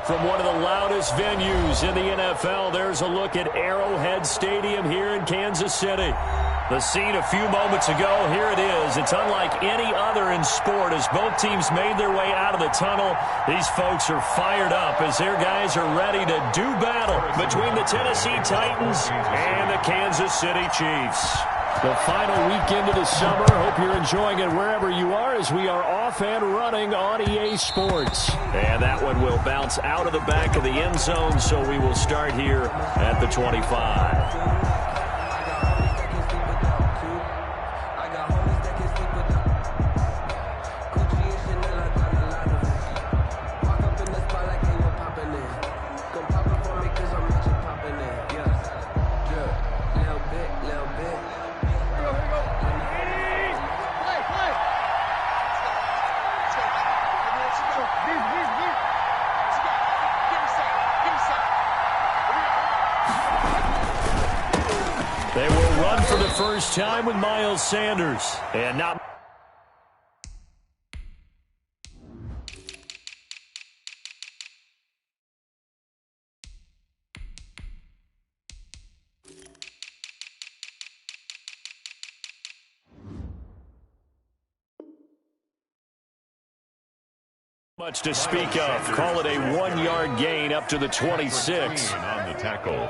From one of the loudest venues in the NFL, there's a look at Arrowhead Stadium here in Kansas City. The scene a few moments ago, here it is. It's unlike any other in sport as both teams made their way out of the tunnel. These folks are fired up as their guys are ready to do battle between the Tennessee Titans and the Kansas City Chiefs. The final weekend of the summer. Hope you're enjoying it wherever you are as we are off and running on EA Sports. And that one will bounce out of the back of the end zone, so we will start here at the 25. They will run for the first time with Miles Sanders. And not much to speak of. Call it a 1-yard gain up to the 26. On the tackle.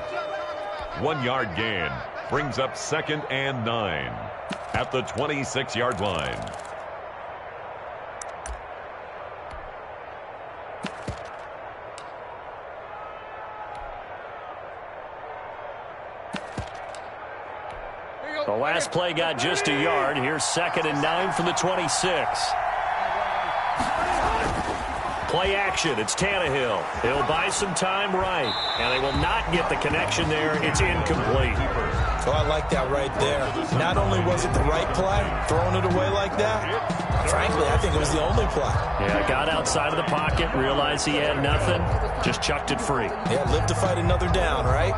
1-yard gain. Brings up 2nd and 9 at the 26-yard line. The last play got just a yard. Here's 2nd and 9 from the 26. Play action. It's Tannehill. He'll buy some time right. And they will not get the connection there. It's incomplete. So I like that right there. Not only was it the right play, throwing it away like that, frankly, I think it was the only play. Yeah, got outside of the pocket, realized he had nothing, just chucked it free. Yeah, live to fight another down, right?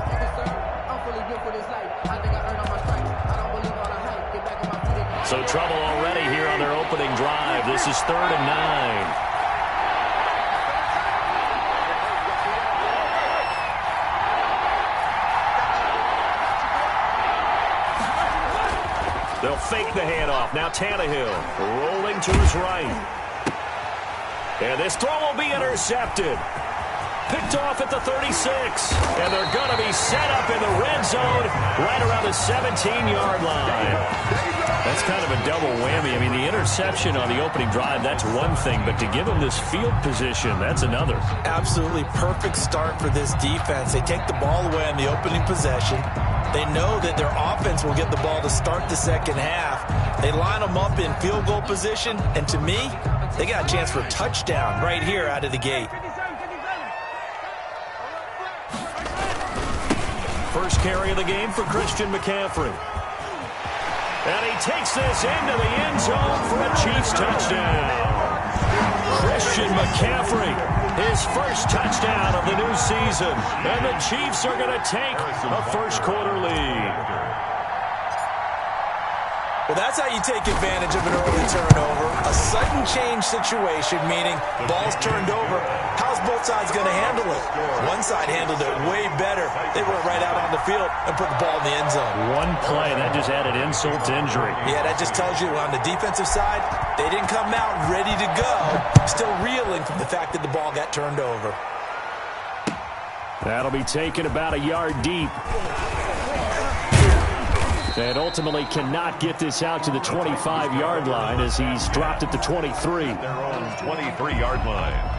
So trouble already here on their opening drive. This is 3rd and 9. They'll fake the handoff. Now Tannehill rolling to his right. And this throw will be intercepted. Picked off at the 36. And they're going to be set up in the red zone right around the 17-yard line. That's kind of a double whammy. I mean, the interception on the opening drive, that's one thing. But to give them this field position, that's another. Absolutely perfect start for this defense. They take the ball away on the opening possession. They know that their offense will get the ball to start the second half. They line them up in field goal position, and to me, they got a chance for a touchdown right here out of the gate. First carry of the game for Christian McCaffrey. And he takes this into the end zone for a Chiefs touchdown. Christian McCaffrey, his first touchdown of the new season. And the Chiefs are going to take a first-quarter lead. Well, that's how you take advantage of an early turnover. A sudden change situation, meaning ball's turned over. How's both sides going to handle it? One side handled it way better. They went right out on the field and put the ball in the end zone. One play, that just added insult to injury. Yeah, that just tells you on the defensive side, they didn't come out ready to go. Still reeling from the fact that the ball got turned over. That'll be taken about a yard deep. And ultimately cannot get this out to the 25-yard line as he's dropped at the 23. Their own 23-yard line.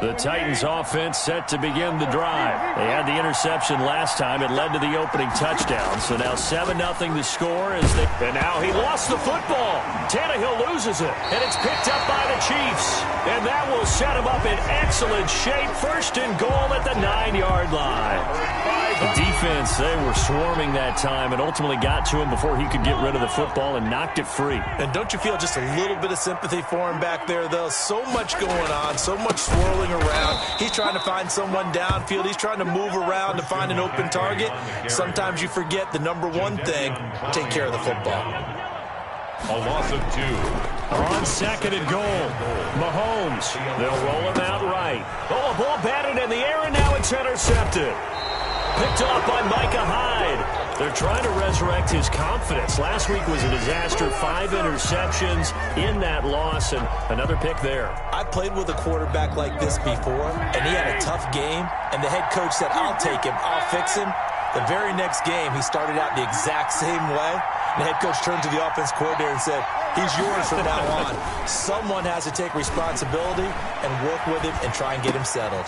The Titans offense set to begin the drive. They had the interception last time. It led to the opening touchdown. So now 7-0 to score as they... And now he lost the football. Tannehill loses it. And it's picked up by the Chiefs. And that will set him up in excellent shape. First and goal at the 9-yard line. The defense, they were swarming that time and ultimately got to him before he could get rid of the football and knocked it free. And don't you feel just a little bit of sympathy for him back there, though? So much going on, so much swirling around. He's trying to find someone downfield. He's trying to move around to find an open target. Sometimes you forget the number one thing, take care of the football. A loss of 2. On second and goal, Mahomes. They'll roll him out right. Oh, a ball batted in the air, and now it's intercepted. Picked off by Micah Hyde. They're trying to resurrect his confidence. Last week was a disaster. 5 interceptions in that loss, and another pick there. I played with a quarterback like this before, and he had a tough game, and the head coach said, I'll take him, I'll fix him. The very next game, he started out the exact same way. The head coach turned to the offense coordinator and said, he's yours from now on. Someone has to take responsibility and work with him and try and get him settled.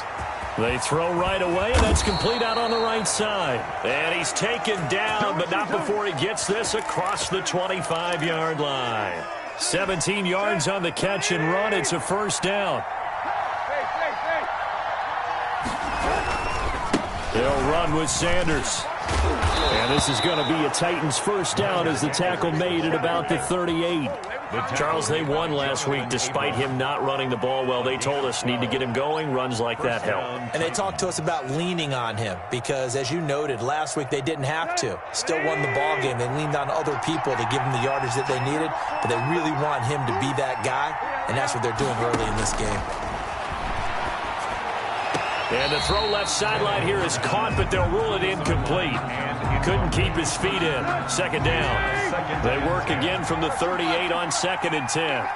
They throw right away, and that's complete out on the right side. And he's taken down, but not before he gets this across the 25-yard line. 17 yards on the catch and run. It's a first down. They'll run with Sanders. And this is going to be a Titans first down as the tackle made at about the 38. Charles, they won last week despite him not running the ball well. They told us need to get him going. Runs like that help. And they talked to us about leaning on him because, as you noted, last week they didn't have to. Still won the ball game. They leaned on other people to give them the yardage that they needed, but they really want him to be that guy, and that's what they're doing early in this game. And the throw left sideline here is caught, but they'll rule it incomplete. Couldn't keep his feet in. Second down. They work again from the 38 on 2nd and 10.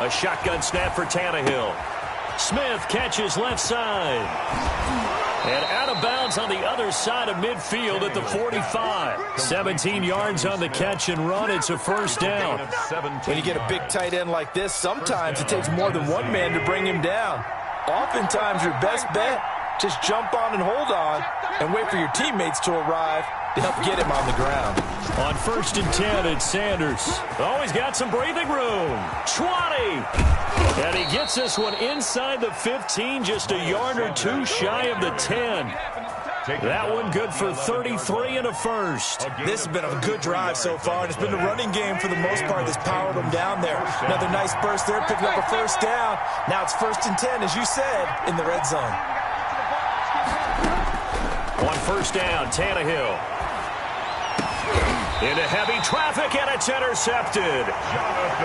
A shotgun snap for Tannehill. Smith catches left side. And out of bounds on the other side of midfield at the 45. 17 yards on the catch and run. It's a first down. When you get a big tight end like this, sometimes it takes more than one man to bring him down. Oftentimes, your best bet, just jump on and hold on and wait for your teammates to arrive to help get him on the ground. On 1st and 10, it's Sanders. Oh, he's got some breathing room. 20. And he gets this one inside the 15, just a yard or two shy of the 10. That one good for 33 and a first. This has been a good drive so far, and it's been the running game for the most part that's powered them down there. Another nice burst there, picking up a first down. Now it's 1st and 10, as you said, in the red zone. On first down, Tannehill. Into heavy traffic, and it's intercepted.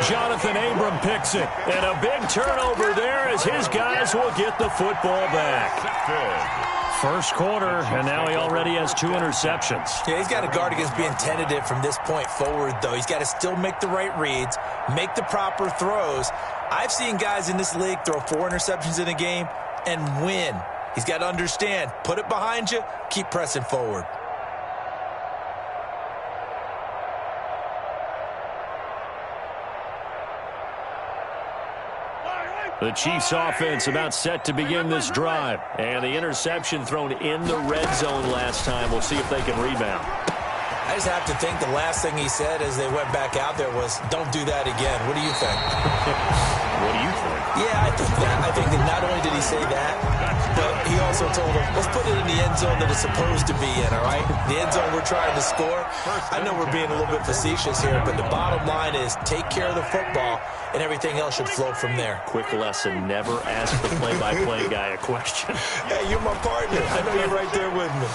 Jonathan Abram picks it. And a big turnover there as his guys will get the football back. First quarter, and now he already has 2 interceptions. Yeah, he's got to guard against being tentative from this point forward, though. He's got to still make the right reads, make the proper throws. I've seen guys in this league throw 4 interceptions in a game and win. He's got to understand, put it behind you, keep pressing forward. The Chiefs offense about set to begin this drive. And the interception thrown in the red zone last time. We'll see if they can rebound. I just have to think the last thing he said as they went back out there was, don't do that again. What do you think? What do you think? Yeah, I think that. I think that not only did he say that, but he also told them, let's put it in the end zone that it's supposed to be in, all right? The end zone we're trying to score. I know we're being a little bit facetious here, but the bottom line is take care of the football, and everything else should flow from there. Quick lesson, never ask the play-by-play guy a question. Hey, you're my partner. I know you're right there with me.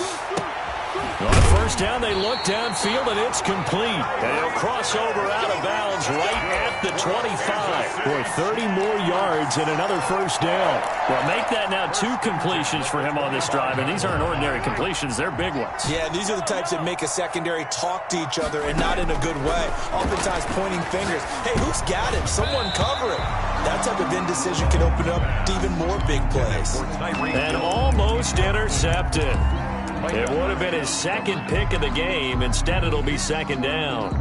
On first down, they look downfield, and it's complete. And he'll cross over out of bounds right at the 25. For 30 more yards and another first down. Well, make that now 2 completions for him on this drive, and these aren't ordinary completions. They're big ones. Yeah, these are the types that make a secondary talk to each other and not in a good way. Oftentimes pointing fingers. Hey, who's got him? Someone cover him. That type of indecision can open up to even more big plays. And almost intercepted. It would have been his 2nd pick of the game. Instead, it'll be 2nd down.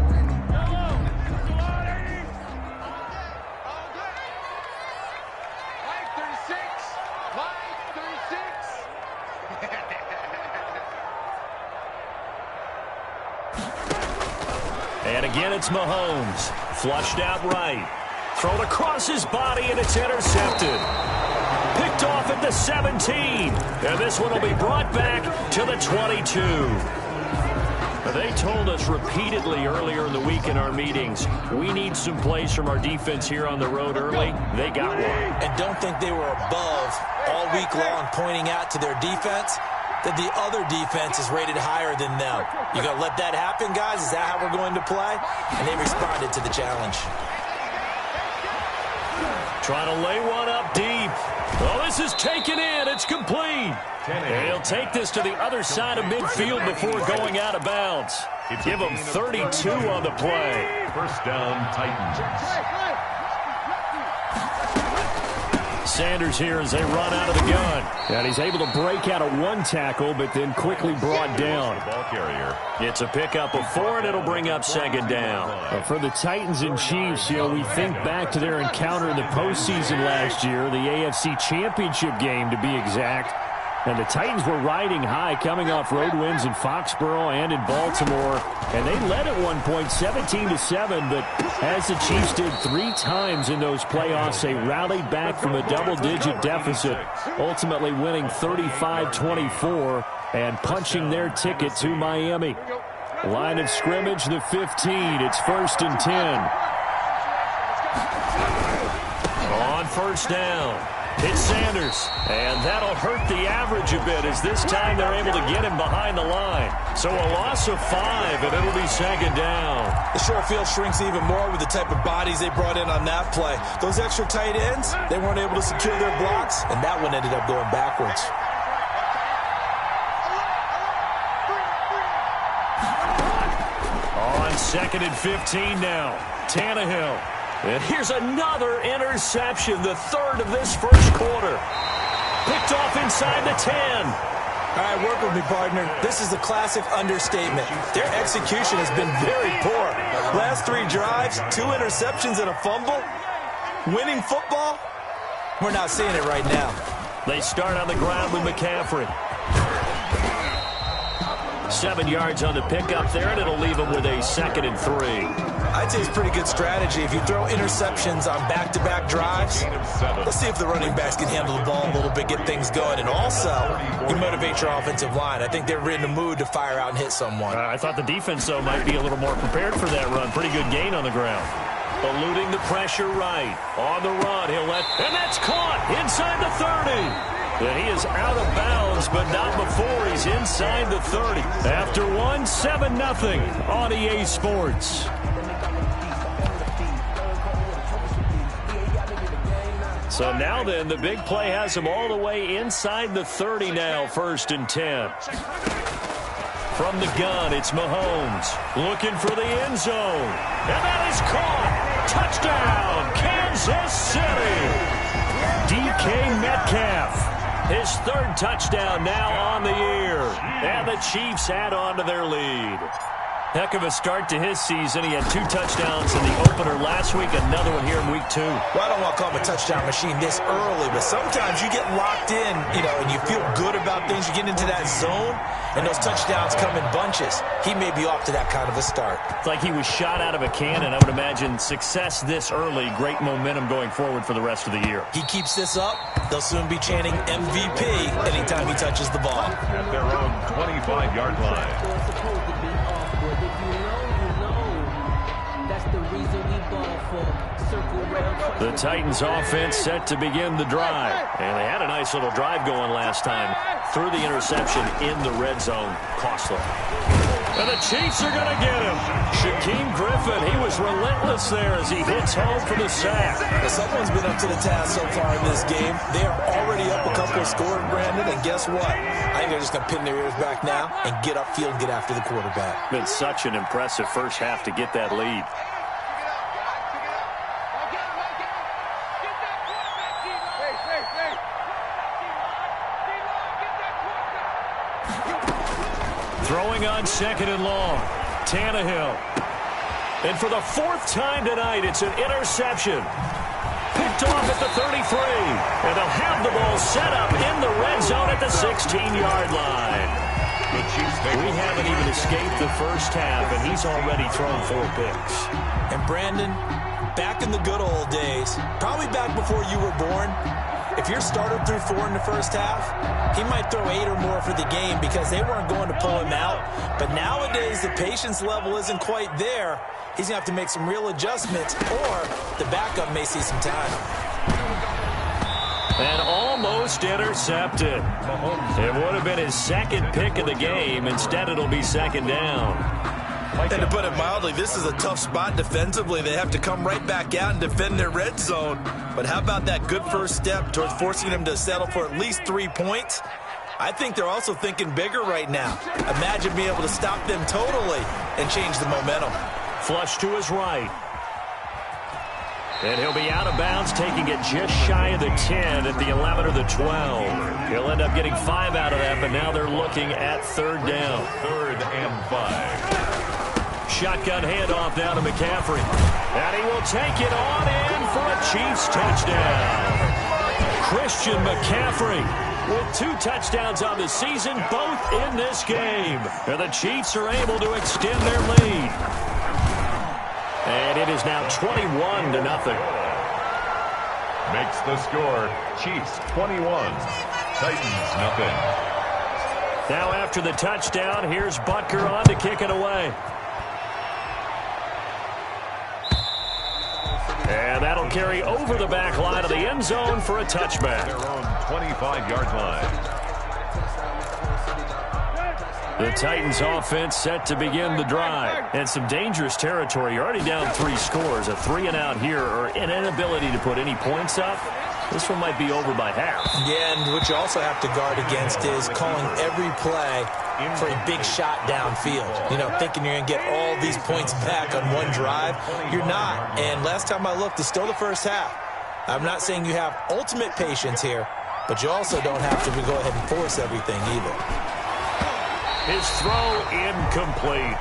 And again, it's Mahomes. Flushed out right. Thrown across his body, and it's intercepted. Picked off at the 17. And this one will be brought back to the 22. They told us repeatedly earlier in the week in our meetings, we need some plays from our defense here on the road early. They got one. And don't think they were above all week long pointing out to their defense that the other defense is rated higher than them. You going to let that happen, guys? Is that how we're going to play? And they responded to the challenge. Trying to lay one up deep. Oh, this is taken in. It's complete. He'll take this to the other side of midfield before going out of bounds. Give him 32 on the play. First down, Titans. Sanders here as they run out of the gun. And he's able to break out of one tackle, but then quickly brought down. Ball carrier. It's a pickup of 4, and it'll bring up second down. For the Titans and Chiefs, we think back to their encounter in the postseason last year, the AFC Championship game to be exact. And the Titans were riding high, coming off road wins in Foxborough and in Baltimore. And they led at one point 17-7, but as the Chiefs did 3 times in those playoffs, they rallied back from a double-digit deficit, ultimately winning 35-24 and punching their ticket to Miami. Line of scrimmage, the 15. It's 1st and 10. On first down. It's Sanders, and that'll hurt the average a bit as this time they're able to get him behind the line. So a loss of 5, and it'll be second down. The short field shrinks even more with the type of bodies they brought in on that play. Those extra tight ends, they weren't able to secure their blocks, and that one ended up going backwards. On 2nd and 15 now, Tannehill. And here's another interception, the 3rd of this first quarter. Picked off inside the 10. All right, work with me, partner. This is a classic understatement. Their execution has been very poor. Last 3 drives, 2 interceptions and a fumble. Winning football? We're not seeing it right now. They start on the ground with McCaffrey. 7 yards on the pickup there, and it'll leave them with a 2nd and 3. I'd say it's pretty good strategy. If you throw interceptions on back-to-back drives, let's see if the running backs can handle the ball a little bit, get things going, and also you motivate your offensive line. I think they're in the mood to fire out and hit someone. I thought the defense, though, might be a little more prepared for that run. Pretty good gain on the ground. Eluding the pressure right. On the run, he'll let, and that's caught inside the 30. And he is out of bounds, but not before he's inside the 30. After 1, 7-0 on EA Sports. So now then, the big play has him all the way inside the 30 now, 1st and 10. From the gun, it's Mahomes looking for the end zone. And that is caught. Touchdown, Kansas City. DK Metcalf. His 3rd touchdown now on the year. And the Chiefs add on to their lead. Heck of a start to his season. He had 2 touchdowns in the opener last week, another one here in week 2. Well, I don't want to call him a touchdown machine this early, but sometimes you get locked in, and you feel good about things. You get into that zone, and those touchdowns come in bunches. He may be off to that kind of a start. It's like he was shot out of a cannon. I would imagine success this early, great momentum going forward for the rest of the year. He keeps this up, they'll soon be chanting MVP anytime he touches the ball. At their own 25-yard line. The Titans offense set to begin the drive. And they had a nice little drive going last time. Threw the interception in the red zone. Costly. And the Chiefs are going to get him. Shaquem Griffin, he was relentless there as he hits home for the sack. Well, someone's been up to the task so far in this game. They are already up a couple of scores, Brandon, and guess what? I think they're just going to pin their ears back now and get upfield and get after the quarterback. Been such an impressive first half to get that lead. Throwing on 2nd and long. Tannehill. And for the 4th time tonight, it's an interception. Picked off at the 33. And they'll have the ball set up in the red zone at the 16-yard line. We haven't even escaped the first half, and he's already thrown 4 picks. And Brandon, back in the good old days, probably back before you were born, if your starter threw 4 in the first half, he might throw 8 or more for the game because they weren't going to pull him out. But nowadays, the patience level isn't quite there. He's going to have to make some real adjustments, or the backup may see some time. And almost intercepted. It would have been his second pick of the game. Instead, it'll be second down. And to put it mildly, this is a tough spot defensively. They have to come right back out and defend their red zone. But how about that good first step towards forcing them to settle for at least 3 points? I think they're also thinking bigger right now. Imagine being able to stop them totally and change the momentum. Flush to his right. And he'll be out of bounds, taking it just shy of the 10 at the 11 or the 12. He'll end up getting 5 out of that, but now they're looking at third down. 3rd and 5. Shotgun handoff now to McCaffrey. And he will take it on in for a Chiefs touchdown. Christian McCaffrey with 2 touchdowns on the season, both in this game. And the Chiefs are able to extend their lead. And it is now 21-0. Makes the score Chiefs 21, Titans nothing. Now after the touchdown, here's Butker on to kick it away. And that'll carry over the back line of the end zone for a touchback. Their own 25-yard line. The Titans offense set to begin the drive. And some dangerous territory. You're already down 3 scores. A 3 and out here, or an inability to put any points up. This one might be over by half. Yeah, and what you also have to guard against is calling every play for a big shot downfield. You know, thinking you're going to get all these points back on one drive. You're not. And last time I looked, it's still the first half. I'm not saying you have ultimate patience here, but you also don't have to go ahead and force everything either. His throw incomplete.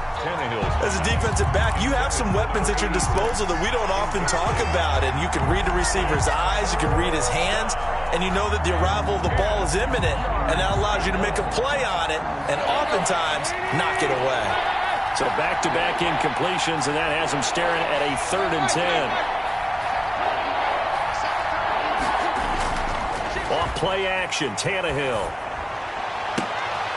As a defensive back, you have some weapons at your disposal that we don't often talk about. And you can read the receiver's eyes, you can read his hands, and you know that the arrival of the ball is imminent, and that allows you to make a play on it and oftentimes knock it away. So back-to-back incompletions, and that has him staring at a 3rd and 10. Off play action, Tannehill.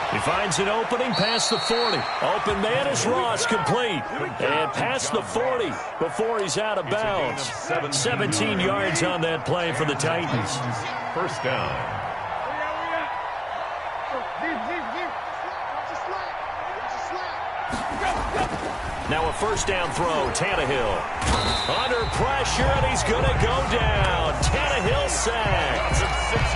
He finds an opening past the 40. Open man is Ross, complete. And past the 40 before he's out of bounds. 17 yards on that play for the Titans. First down. Now a first down throw, Tannehill. Under pressure, and he's going to go down. Tannehill sacked.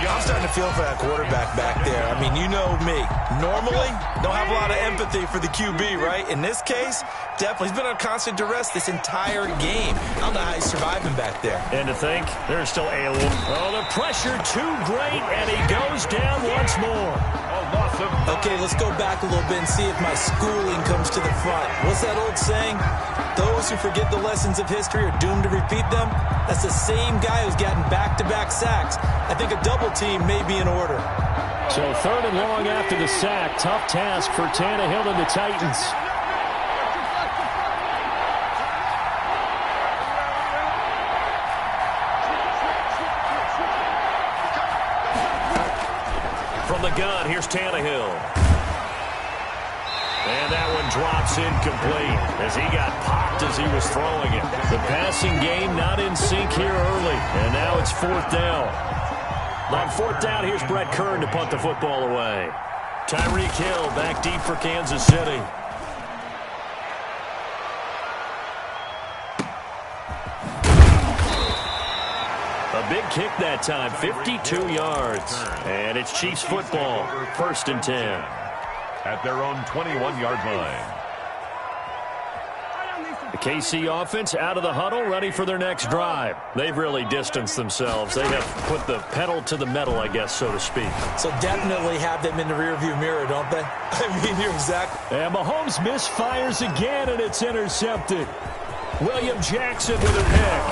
I'm starting to feel for that quarterback back there. I mean, you know me. Normally, don't have a lot of empathy for the QB, right? In this case, definitely. He's been on constant duress this entire game. I don't know how he's surviving back there. And to think, there's still alien. Oh, the pressure too great, and he goes down once more. Okay, let's go back a little bit and see if my schooling comes to the front. What's that old saying? Those who forget the lessons of history are doomed to repeat them. That's the same guy who's gotten back-to-back sacks. I think a double team may be in order. So 3rd and long after the sack. Tough task for Tannehill and the Titans. From the gun, here's Tannehill. And that one drops incomplete as he got popped as he was throwing it. The passing game not in sync here early, and now it's 4th down. On 4th down, here's Brett Kern to punt the football away. Tyreek Hill back deep for Kansas City. A big kick that time, 52 yards. And it's Chiefs football, 1st and 10. At their own 21-yard line. The KC offense out of the huddle, ready for their next drive. They've really distanced themselves. They have put the pedal to the metal, I guess, so to speak. So definitely have them in the rearview mirror, don't they? I mean, you're exactly. And Mahomes misfires again, and it's intercepted. William Jackson with a pick.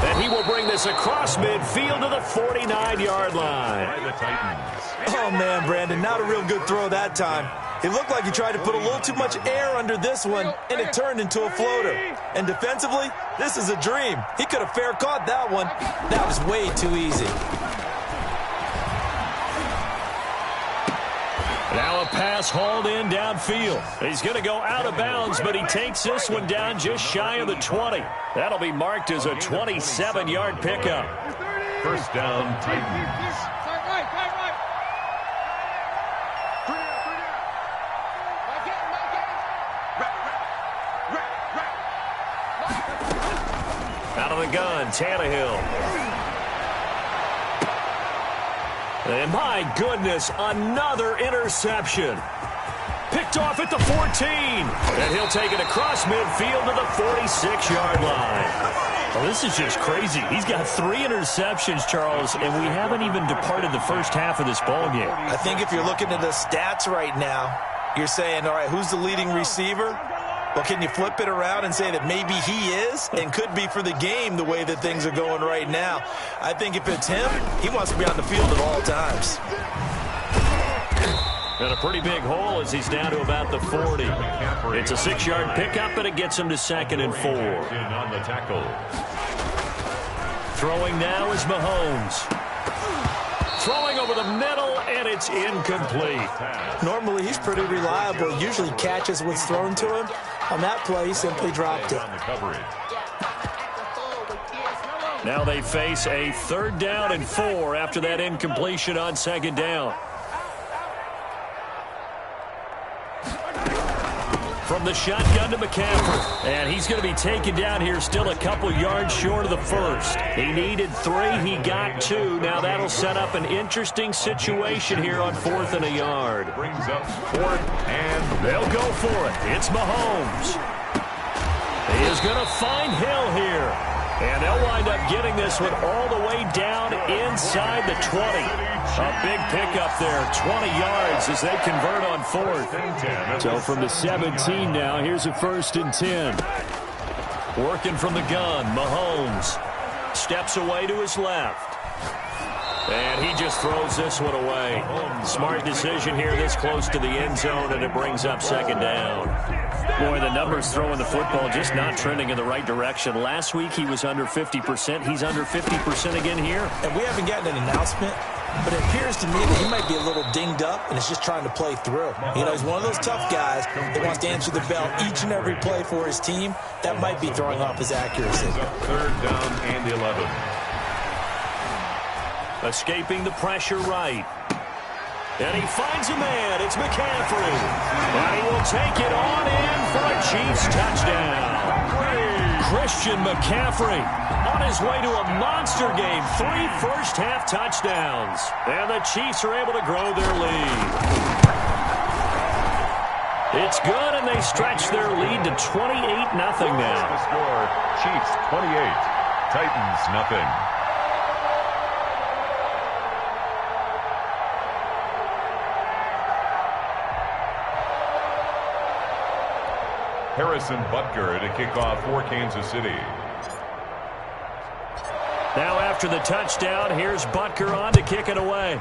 And he will bring this across midfield to the 49-yard line. By the Titans. Oh, man, Brandon, not a real good throw that time. It looked like he tried to put a little too much air under this one, and it turned into a floater. And defensively, this is a dream. He could have fair caught that one. That was way too easy. pass hauled in downfield. He's going to go out of bounds, but he takes this one down just shy of the 20. That'll be marked as a 27-yard pickup. First down, Titans. Out of the gun, Tannehill. And my goodness, another interception. Picked off at the 14. And he'll take it across midfield to the 46-yard line. Well, this is just crazy. He's got 3 interceptions, Charles, and we haven't even departed the first half of this ball game. I think if you're looking at the stats right now, you're saying, all right, who's the leading receiver? Well, can you flip it around and say that maybe he is and could be for the game the way that things are going right now? I think if it's him, he wants to be on the field at all times. And a pretty big hole as he's down to about the 40. It's a 6-yard pickup, but it gets him to 2nd and 4. On the tackle. Throwing now is Mahomes. Throwing over the middle, and it's incomplete. Normally, he's pretty reliable. Usually catches what's thrown to him. On that play, he simply dropped it. Now they face a 3rd down and 4 after that incompletion on 2nd down. From the shotgun to McCaffrey. And he's going to be taken down here still a couple yards short of the first. He needed 3. He got 2. Now that'll set up an interesting situation here on 4th and a yard. Brings up 4th and they'll go for it. It's Mahomes. He is going to find Hill here. And they'll wind up getting this one all the way down inside the 20. A big pickup there, 20 yards as they convert on 4th. So from the 17 now, here's a 1st and 10. Working from the gun, Mahomes steps away to his left. And he just throws this one away. Smart decision here this close to the end zone, and it brings up 2nd down. Boy, the numbers throwing the football just not trending in the right direction. Last week he was under 50%. He's under 50% again here. And we haven't gotten an announcement, but it appears to me that he might be a little dinged up and is just trying to play through. You know, he's one of those tough guys that wants to answer the bell each and every play for his team. That might be throwing off his accuracy. 3rd down and 11. Escaping the pressure right. And he finds a man. It's McCaffrey. And he will take it on in for a Chiefs touchdown. Christian McCaffrey on his way to a monster game. 3 first-half touchdowns. And the Chiefs are able to grow their lead. It's good, and they stretch their lead to 28-0 now. The score, Chiefs 28, Titans nothing. Harrison Butker to kick off for Kansas City. Now after the touchdown, here's Butker on to kick it away.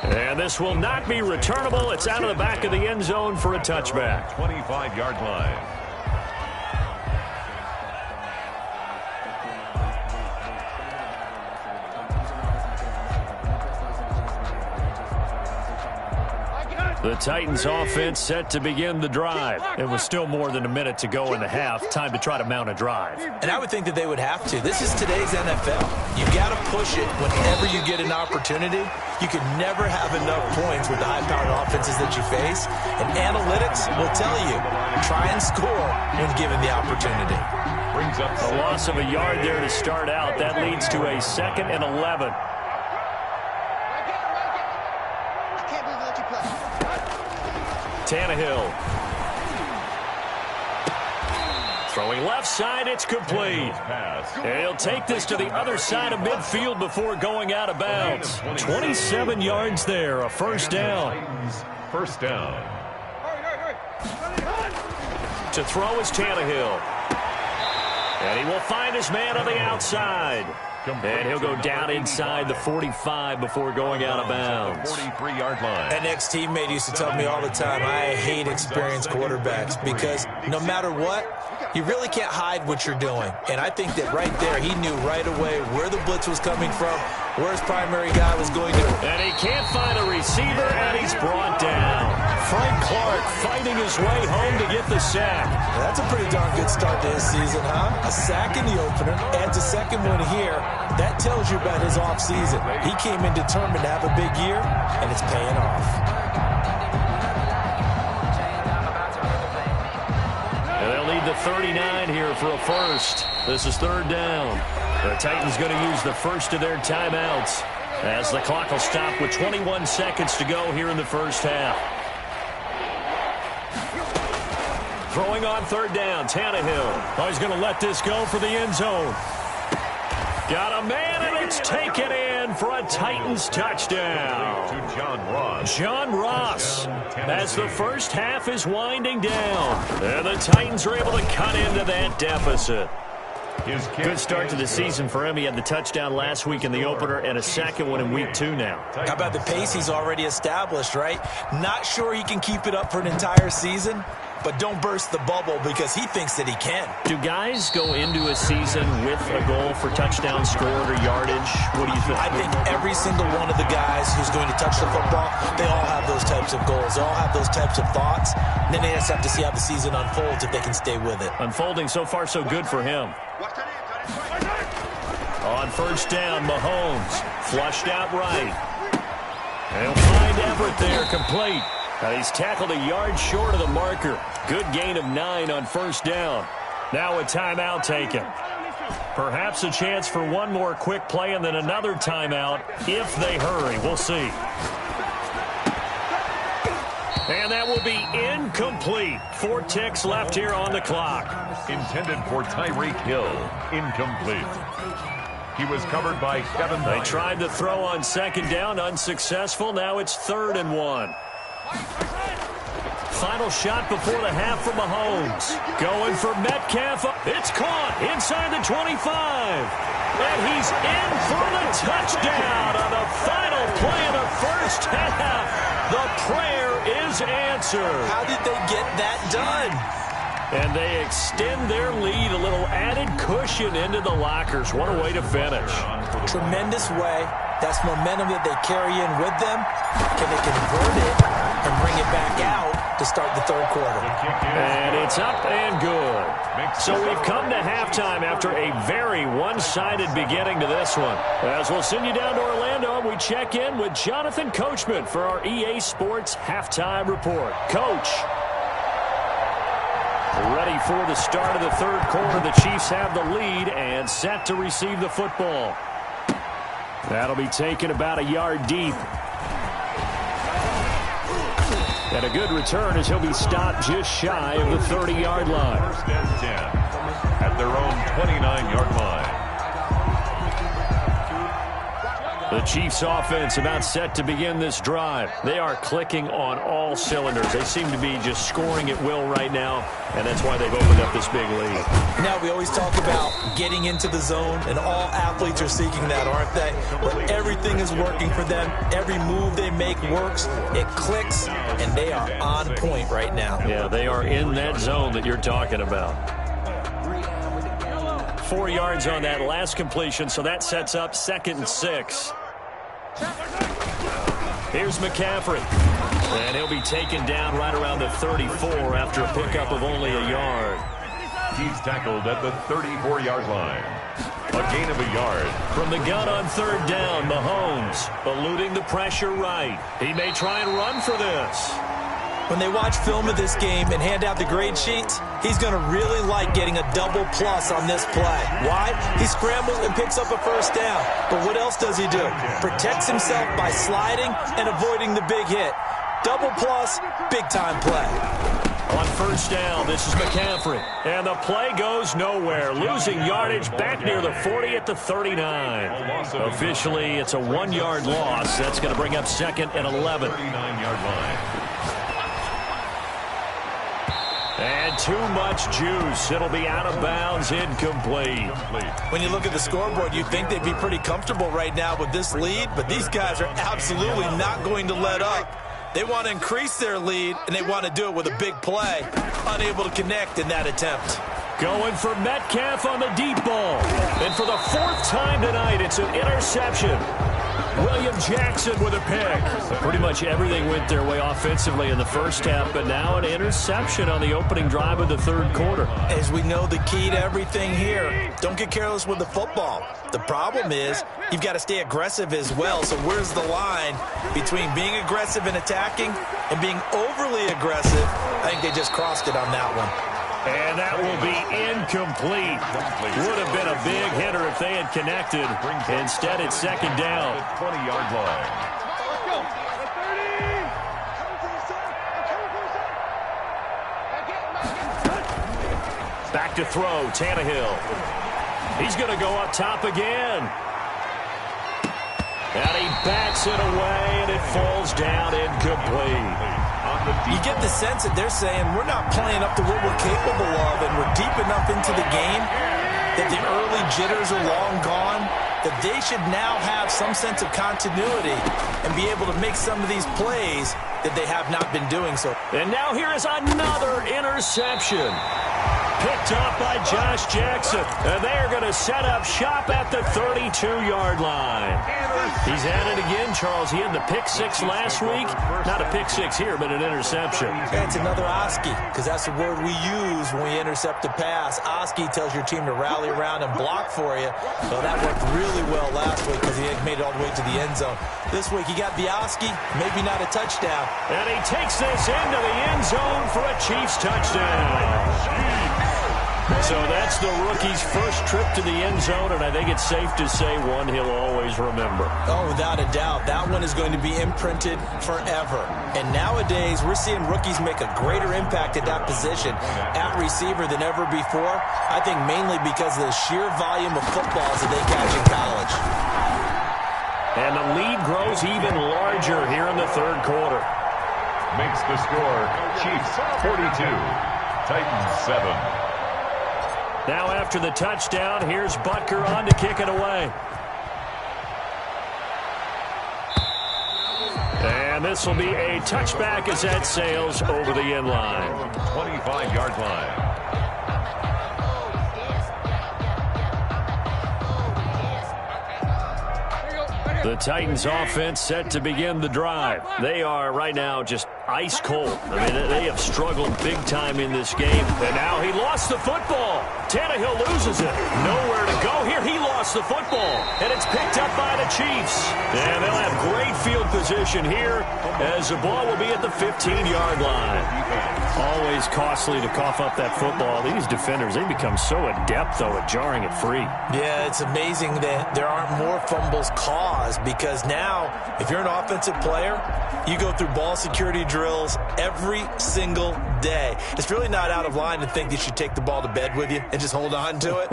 And this will not be returnable. It's out of the back of the end zone for a touchback. 25-yard line. The Titans offense set to begin the drive. It was still more than a minute to go in the half. Time to try to mount a drive. And I would think that they would have to. This is today's NFL. You've got to push it whenever you get an opportunity. You can never have enough points with the high-powered offenses that you face. And analytics will tell you, try and score when given the opportunity. Brings up a loss of a yard there to start out. That leads to a 2nd and 11. Tannehill. Throwing left side, it's complete. And he'll take this to the other side of midfield before going out of bounds. 27 yards there, a 1st down. 1st down. To throw is Tannehill. And he will find his man on the outside. And he'll go down inside the 45 before going out of bounds. 43-yard line. An ex-teammate used to tell me all the time, I hate experienced quarterbacks because no matter what, you really can't hide what you're doing. And I think that right there, he knew right away where the blitz was coming from, where his primary guy was going to. And he can't find a receiver, and he's brought down. Frank Clark fighting his way home to get the sack. That's a pretty darn good start to his season, huh? A sack in the opener, adds a second one here. That tells you about his offseason. He came in determined to have a big year, and it's paying off. And they'll lead the 39 here for a first. This is third down. The Titans going to use the first of their timeouts as the clock will stop with 21 seconds to go here in the first half. Throwing on third down, Tannehill. Oh, he's going to let this go for the end zone. Got a man, and it's taken in for a Titans touchdown. To John Ross. John Ross, as the first half is winding down. And the Titans are able to cut into that deficit. Good start to the season for him. He had the touchdown last week in the opener and a second one in week 2 now. How about the pace he's already established, right? Not sure he can keep it up for an entire season, but don't burst the bubble because he thinks that he can. Do guys go into a season with a goal for touchdown scored or yardage? What do you think? I think every single one of the guys who's going to touch the football, they all have those types of goals. They all have those types of thoughts. And then they just have to see how the season unfolds if they can stay with it. Unfolding so far so good for him. On first down, Mahomes flushed out right. They'll find Everett there, complete. He's tackled a yard short of the marker. Good gain of 9 on first down. Now a timeout taken. Perhaps a chance for one more quick play and then another timeout if they hurry. We'll see. And that will be incomplete. 4 ticks left here on the clock. Intended for Tyreek Hill. Incomplete. He was covered by Kevin Knight. They tried to throw on second down, unsuccessful. Now it's 3rd and 1. Final shot before the half from Mahomes. Going for Metcalf. It's caught inside the 25. And he's in for the touchdown on the final play of the first half. The prayer is answered. How did they get that done? And they extend their lead, a little added cushion into the lockers. What a way to finish. Tremendous way. That's momentum that they carry in with them. Can they convert it and bring it back out to start the third quarter? And it's up and good. So we've come to halftime after a very one-sided beginning to this one. As we'll send you down to Orlando, we check in with Jonathan Coachman for our EA Sports Halftime Report. Coach. Ready for the start of the third quarter. The Chiefs have the lead and set to receive the football. That'll be taken about a yard deep. And a good return as he'll be stopped just shy of the 30-yard line. 1st and 10 at their own 29-yard line. The Chiefs offense about set to begin this drive. They are clicking on all cylinders. They seem to be just scoring at will right now, and that's why they've opened up this big lead. Now, we always talk about getting into the zone, and all athletes are seeking that, aren't they? But everything is working for them. Every move they make works. It clicks, and they are on point right now. Yeah, they are in that zone that you're talking about. 4 yards on that last completion, so that sets up 2nd and 6. Here's McCaffrey. And he'll be taken down right around the 34 after a pickup of only a yard. He's tackled at the 34-yard line. A gain of a yard. From the gun on third down, Mahomes eluding the pressure right. He may try and run for this. When they watch film of this game and hand out the grade sheets, he's going to really like getting a double plus on this play. Why? He scrambles and picks up a first down. But what else does he do? Protects himself by sliding and avoiding the big hit. Double plus, big-time play. On first down, this is McCaffrey. And the play goes nowhere. Losing yardage back near the 40 at the 39. Officially, it's a 1-yard loss. That's going to bring up 2nd and 11. 39-yard line. And too much juice. It'll be out of bounds, incomplete. When you look at the scoreboard, you'd think they'd be pretty comfortable right now with this lead, but these guys are absolutely not going to let up. They want to increase their lead, and they want to do it with a big play. Unable to connect in that attempt. Going for Metcalf on the deep ball. And for the 4th time tonight, it's an interception. William Jackson with a pick. Pretty much everything went their way offensively in the first half, but now an interception on the opening drive of the third quarter. As we know, the key to everything here, don't get careless with the football. The problem is you've got to stay aggressive as well. So where's the line between being aggressive and attacking and being overly aggressive? I think they just crossed it on that one. And that will be incomplete. Would have been a big hitter if they had connected. Instead, it's second down. 20-yard line. Back to throw, Tannehill. He's going to go up top again. And he bats it away, and it falls down incomplete. You get the sense that they're saying we're not playing up to what we're capable of, and we're deep enough into the game that the early jitters are long gone, that they should now have some sense of continuity and be able to make some of these plays that they have not been doing so. And now here is another interception. Picked up by Josh Jackson. And they are going to set up shop at the 32-yard line. He's at it again, Charles. He had the pick six last week. Not a pick six here, but an interception. It's another Oski, because that's the word we use when we intercept a pass. Oski tells your team to rally around and block for you. Well, that worked really well last week because he had made it all the way to the end zone. This week, he got the Oski, maybe not a touchdown. And he takes this into the end zone for a Chiefs touchdown. So that's the rookie's first trip to the end zone, and I think it's safe to say one he'll always remember. Oh, without a doubt. That one is going to be imprinted forever. And nowadays, we're seeing rookies make a greater impact at that position at receiver than ever before. I think mainly because of the sheer volume of footballs that they catch in college. And the lead grows even larger here in the third quarter. Makes the score Chiefs 42, Titans 7. Now after the touchdown, here's Butker on to kick it away. And this will be a touchback as that sails over the end line. 25-yard line. The Titans offense set to begin the drive. They are right now just ice cold. I mean, they have struggled big time in this game. And now he lost the football. Tannehill loses it. Nowhere to go here. He lost the football. And it's picked up by the Chiefs. And they'll have great field position here as the ball will be at the 15-yard line. Always costly to cough up that football. These defenders, they become so adept, though, at jarring it free. Yeah, it's amazing that there aren't more fumbles caused because now, if you're an offensive player, you go through ball security drills every single day. It's really not out of line to think you should take the ball to bed with you and just hold on to it.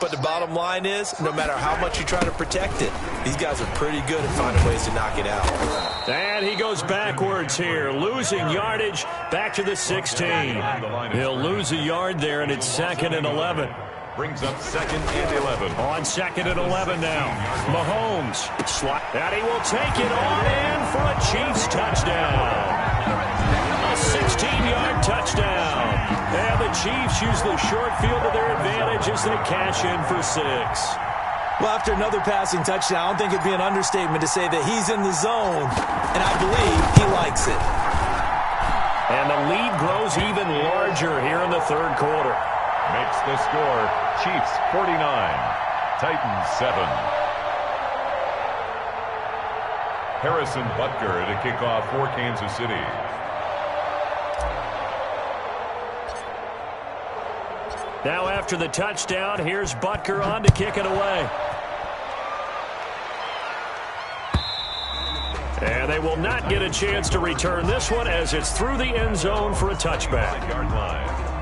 But the bottom line is, no matter how much you try to protect it, these guys are pretty good at finding ways to knock it out. And he goes backwards here, losing yardage back to the 16. He'll lose a yard there, and it's 2nd and 11. Brings up 2nd and 11. On 2nd and 11 now. Mahomes. And he will take it on in for a Chiefs touchdown. A 16-yard touchdown. And the Chiefs use the short field to their advantage as they cash in for 6. Well, after another passing touchdown, I don't think it'd be an understatement to say that he's in the zone, and I believe he likes it. And the lead grows even larger here in the third quarter. Makes the score Chiefs 49, Titans 7. Harrison Butker to kick off for Kansas City. Now after the touchdown, here's Butker on to kick it away. And they will not get a chance to return this one as it's through the end zone for a touchback. 5-yard line.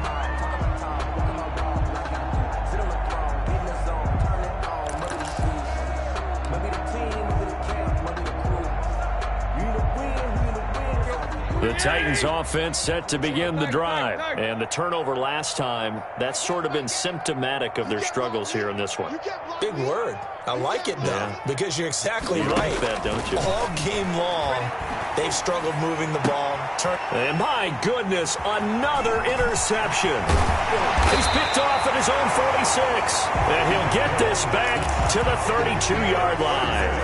The Titans offense set to begin the drive. And the turnover last time, that's sort of been symptomatic of their struggles here in this one. Big word. I like it, though, because you're exactly right. Like that, don't you? All game long, they've struggled moving the ball. And my goodness, another interception. He's picked off at his own 46. And he'll get this back to the 32-yard line.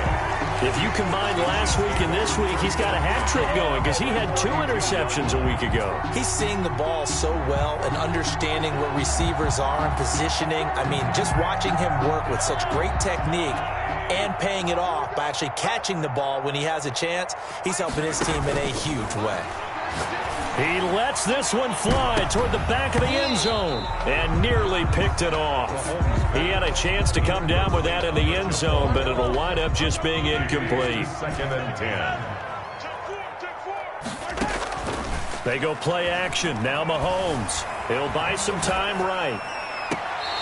If you combine last week and this week, he's got a hat trick going because he had 2 interceptions a week ago. He's seeing the ball so well and understanding where receivers are and positioning. I mean, just watching him work with such great technique and paying it off by actually catching the ball when he has a chance, he's helping his team in a huge way. He lets this one fly toward the back of the end zone and nearly picked it off. He had a chance to come down with that in the end zone, but it'll wind up just being incomplete. 2nd and 10. They go play action. Now Mahomes. He'll buy some time right.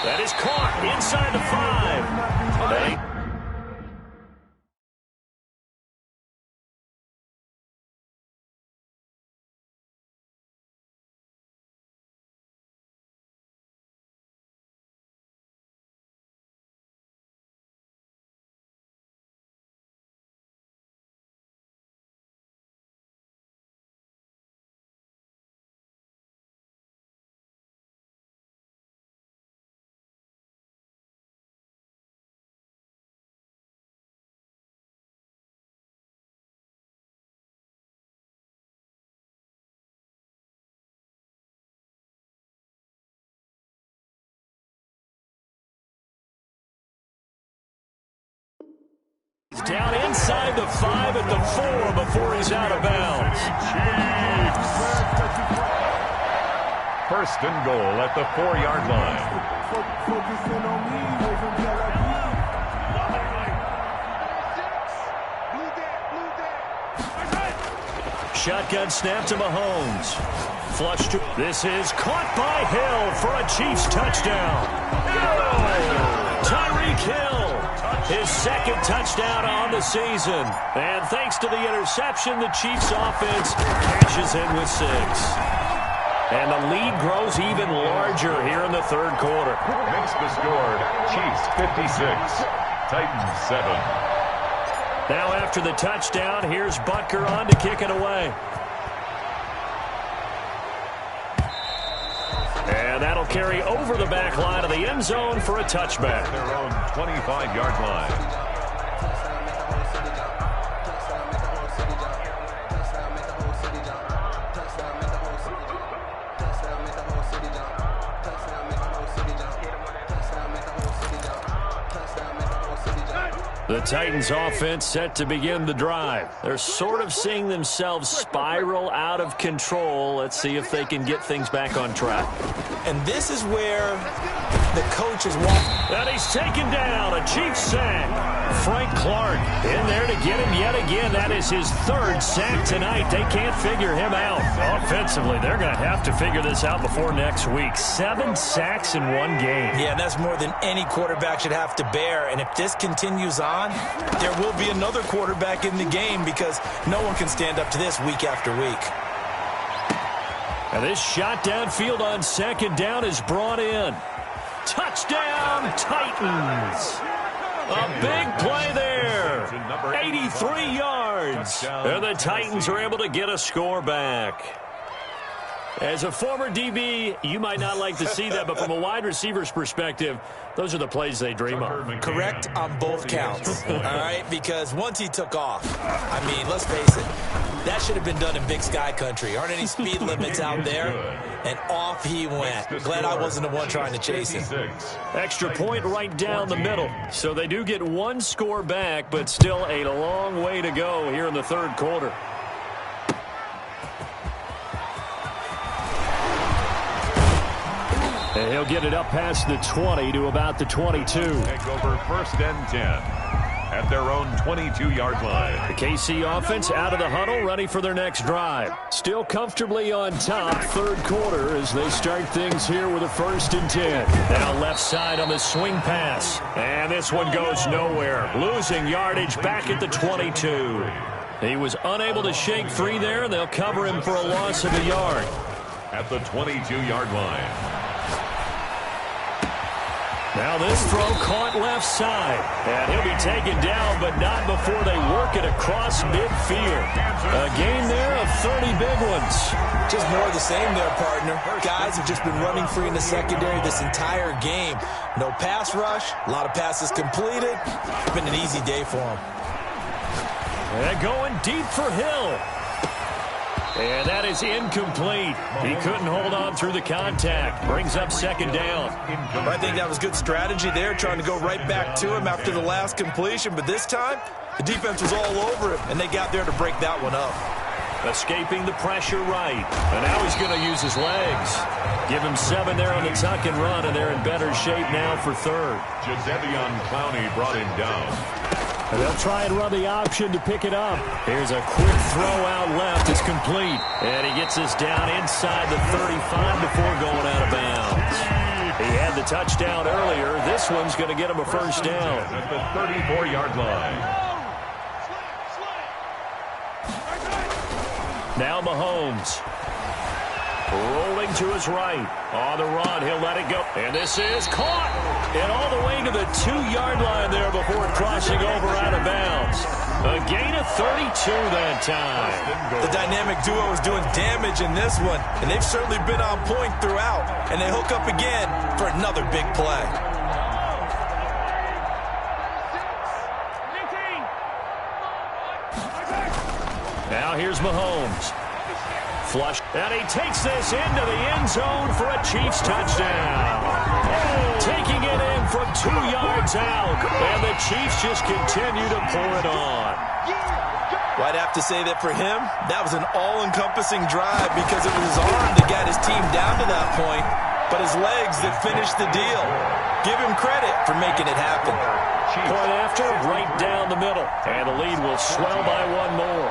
That is caught inside the 5. Down inside the 5 at the 4 before he's out of bounds. First and goal at the 4-yard line. Shotgun snap to Mahomes. Flush to... This is caught by Hill for a Chiefs touchdown. Tyreek Hill. His 2nd touchdown on the season. And thanks to the interception, the Chiefs offense cashes in with 6. And the lead grows even larger here in the 3rd quarter. Makes the score, Chiefs 56, Titans 7. Now after the touchdown, here's Butker on to kick it away. And that'll carry over the back line of the end zone for a touchback. Their own 25-yard line. The Titans offense set to begin the drive. They're sort of seeing themselves spiral out of control. Let's see if they can get things back on track. And this is where the coach is walking. And he's taken down, a Chiefs sack. Frank Clark in there to get him yet again. That is his 3rd sack tonight. They can't figure him out. Offensively, they're going to have to figure this out before next week. 7 sacks in 1 game. Yeah, and that's more than any quarterback should have to bear. And if this continues on, there will be another quarterback in the game because no one can stand up to this week after week. And this shot downfield on 2nd down is brought in. Touchdown, Titans. A big play there. 83 yards. And the Titans are able to get a score back. As a former DB, you might not like to see that, but from a wide receiver's perspective, those are the plays they dream of. Correct on both counts, all right? Because once he took off, I mean, let's face it, that should have been done in Big Sky country. Aren't any speed limits out there? And off he went. Glad I wasn't the one trying to chase him. Extra point right down the middle. So they do get 1 score back, but still a long way to go here in the 3rd quarter. And he'll get it up past the 20 to about the 22. Take over 1st and 10 at their own 22-yard line. The KC offense out of the huddle, ready for their next drive. Still comfortably on top, 3rd quarter as they start things here with a 1st and 10. Now left side on the swing pass. And this one goes nowhere. Losing yardage back at the 22. He was unable to shake free there, and they'll cover him for a loss of a yard. At the 22-yard line. Now this throw caught left side. And he'll be taken down, but not before they work it across midfield. A gain there of 30 big ones. Just more of the same there, partner. Guys have just been running free in the secondary this entire game. No pass rush, a lot of passes completed. It's been an easy day for them. And going deep for Hill. And that is incomplete. He couldn't hold on through the contact. Brings up second down. I think that was good strategy there, trying to go right back to him after the last completion. But this time, the defense was all over him, and they got there to break that one up. Escaping the pressure right. And now he's going to use his legs. Give him 7 there on the tuck and run, and they're in better shape now for third. Jadeveon Clowney brought him down. And they'll try and run the option to pick it up. Here's a quick throw out left. It's complete. And he gets us down inside the 35 before going out of bounds. He had the touchdown earlier. This one's going to get him a first down. At the 34-yard line. Now Mahomes. Rolling to his right. On the run, he'll let it go. And this is caught. And all the way to the 2-yard line there before crossing over out of bounds. A gain of 32 that time. The dynamic duo is doing damage in this one, and they've certainly been on point throughout. And they hook up again for another big play. Now here's Mahomes. Flush. And he takes this into the end zone for a Chiefs touchdown. Taking it in from 2 yards out. And the Chiefs just continue to pour it on. Well, I'd have to say that for him, that was an all-encompassing drive because it was his arm that got his team down to that point, but his legs that finished the deal. Give him credit for making it happen. Point after, right down the middle. And the lead will swell by 1 more.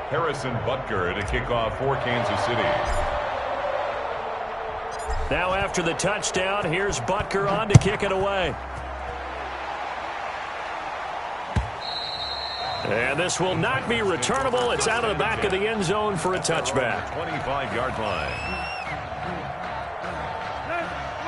Harrison Butker at a kickoff for Kansas City. Now after the touchdown, here's Butker on to kick it away. And this will not be returnable. It's out of the back of the end zone for a touchback. 25-yard line.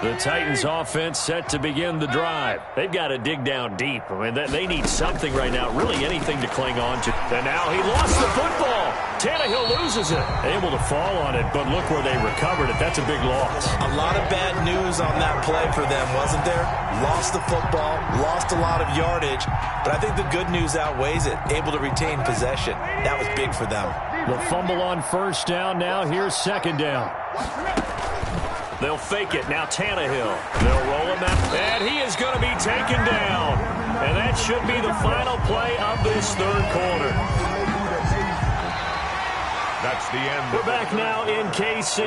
The Titans offense set to begin the drive. They've got to dig down deep. I mean, they need something right now, really anything to cling on to. And now he lost the football. Tannehill loses it. Able to fall on it, but look where they recovered it. That's a big loss. A lot of bad news on that play for them, wasn't there? Lost the football, lost a lot of yardage, but I think the good news outweighs it. Able to retain possession. That was big for them. The fumble on first down. Now here's second down. They'll fake it. Now Tannehill. They'll roll him out. And he is going to be taken down. And that should be the final play of this third quarter. That's the end. We're back now in KC.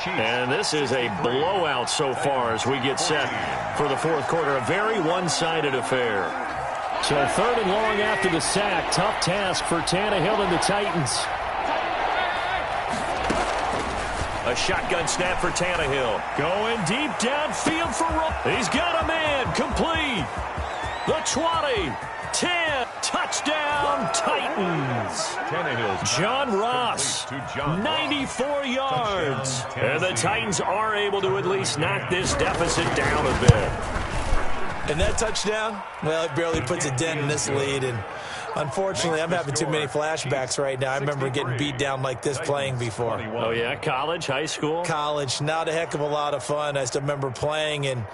And this is a blowout so far as we get set for the fourth quarter. A very one-sided affair. So third and long after the sack. Tough task for Tannehill and the Titans. A shotgun snap for Tannehill. Going deep downfield for Rowe. He's got a man. Complete. The 20. 10. Touchdown, Titans. John Ross. 94 yards. And the Titans are able to at least knock this deficit down a bit. And that touchdown, well, it barely puts a dent in this lead. And unfortunately, I'm having too many flashbacks right now. I remember getting beat down like this playing before. Oh, yeah? College, high school? College. Not a heck of a lot of fun. I still remember playing and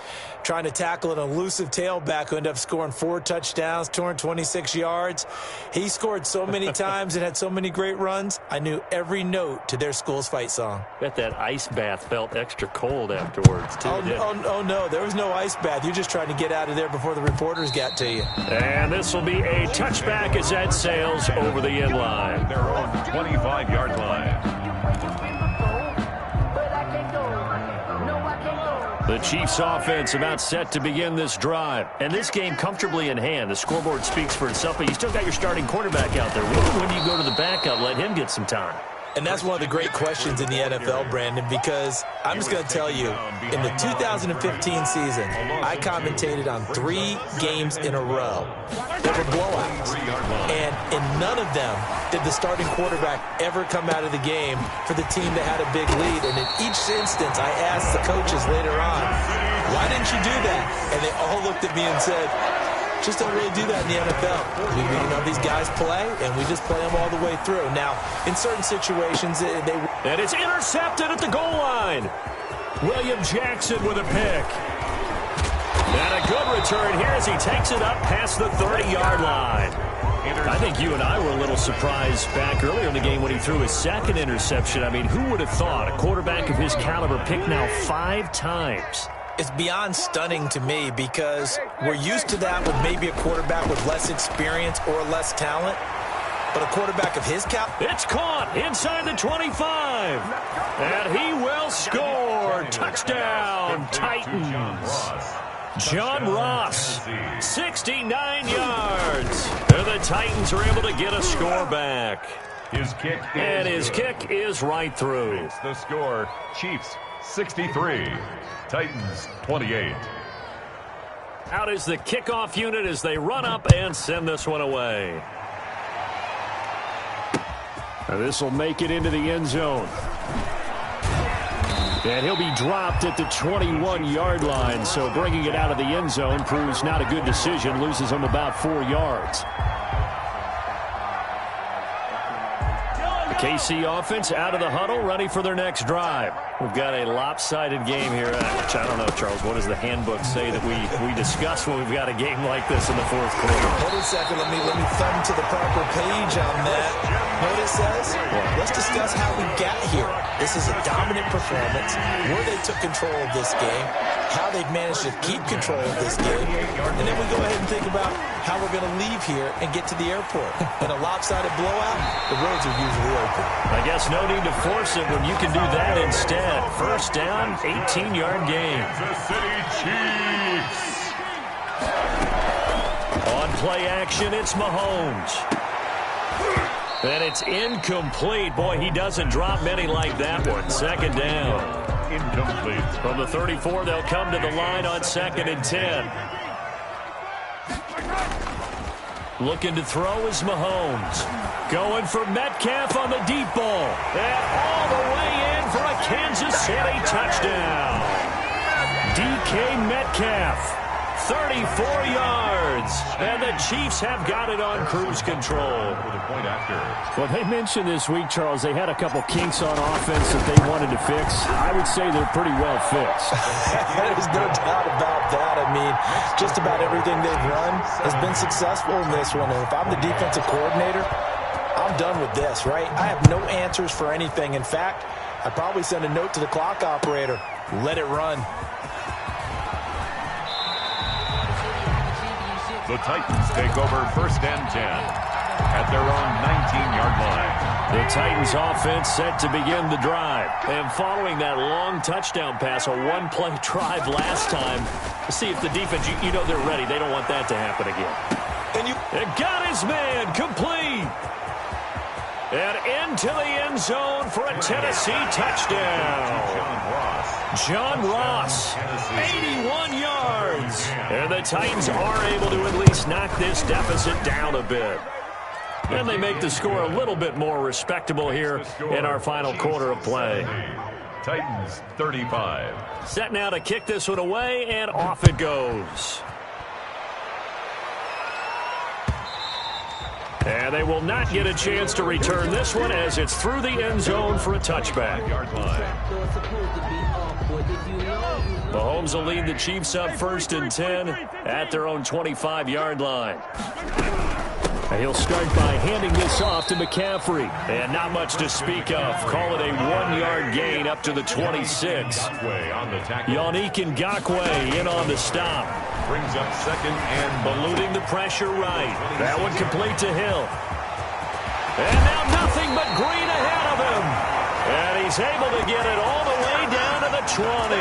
trying to tackle an elusive tailback who ended up scoring 4 touchdowns, 226 yards. He scored so many times and had so many great runs. I knew every note to their school's fight song. Bet that ice bath felt extra cold afterwards, too. Oh, no. There was no ice bath. You just tried to get out of there before the reporters got to you. And this will be a touchback as that sails over the end line. Their own 25-yard line. The Chiefs offense about set to begin this drive. And this game comfortably in hand. The scoreboard speaks for itself, but you still got your starting quarterback out there. When do you go to the backup, let him get some time? And that's one of the great questions in the NFL, Brandon, because I'm just going to tell you, in the 2015 season, I commentated on 3 games in a row that were blowouts. And in none of them did the starting quarterback ever come out of the game for the team that had a big lead. And in each instance, I asked the coaches later on, why didn't you do that? And they all looked at me and said, just don't really do that in the NFL. These guys play, and we just play them all the way through. Now, in certain situations, And it's intercepted at the goal line. William Jackson with a pick. And a good return here as he takes it up past the 30-yard line. I think you and I were a little surprised back earlier in the game when he threw his second interception. I mean, who would have thought a quarterback of his caliber picked now 5 times? It's beyond stunning to me because we're used to that with maybe a quarterback with less experience or less talent. But a quarterback of his caliber. It's caught inside the 25. And he will score. Touchdown, Titans. John Ross, 69 yards. And the Titans are able to get a score back. His kick is right through. It's the score. Chiefs 63, Titans 28. Out is the kickoff unit as they run up and send this one away. Now this will make it into the end zone. And he'll be dropped at the 21-yard line, so bringing it out of the end zone proves not a good decision, loses him about 4 yards. The KC offense out of the huddle, ready for their next drive. We've got a lopsided game here, which I don't know, Charles, what does the handbook say that we discuss when we've got a game like this in the fourth quarter? Hold a second, let me thumb to the proper page on that. Know what it says? Let's discuss how we got here. This is a dominant performance, where they took control of this game, how they've managed to keep control of this game, and then we go ahead and think about how we're going to leave here and get to the airport. In a lopsided blowout, the roads are usually open. I guess no need to force it when you can do that instead. First down, 18-yard gain. Kansas City Chiefs. On play action, it's Mahomes. And it's incomplete. Boy, he doesn't drop many like that one. Second down. Incomplete. From the 34, they'll come to the line on 2nd and 10. Looking to throw is Mahomes. Going for Metcalf on the deep ball. And all the way in for a Kansas City touchdown. DK Metcalf. 34 yards. And the Chiefs have got it on cruise control. With a point after. Well, they mentioned this week, Charles, they had a couple kinks on offense that they wanted to fix. I would say they're pretty well fixed. There's no doubt about that. I mean, just about everything they've run has been successful in this one. And if I'm the defensive coordinator, I'm done with this, right? I have no answers for anything. In fact, I'd probably send a note to the clock operator. Let it run. The Titans take over 1st and 10 at their own 19-yard line. The Titans offense set to begin the drive. And following that long touchdown pass, a one-play drive last time, see if the defense, you know they're ready. They don't want that to happen again. And got his man complete. And into the end zone for a Tennessee touchdown. John Ross, 81 yards. And the Titans are able to at least knock this deficit down a bit. And they make the score a little bit more respectable here in our final quarter of play. Titans 35. Set now to kick this one away, and off it goes. And they will not get a chance to return this one as it's through the end zone for a touchback. Mahomes will lead the Chiefs up 1st and 10 at their own 25-yard line. And he'll start by handing this off to McCaffrey. And not much to speak of. Call it a 1-yard gain up to the 26. Yannick Ngakoue in on the stop. Brings up 2nd and eluding the pressure right. That one complete to Hill. And now nothing but green ahead of him. And he's able to get it all the way down to the 20.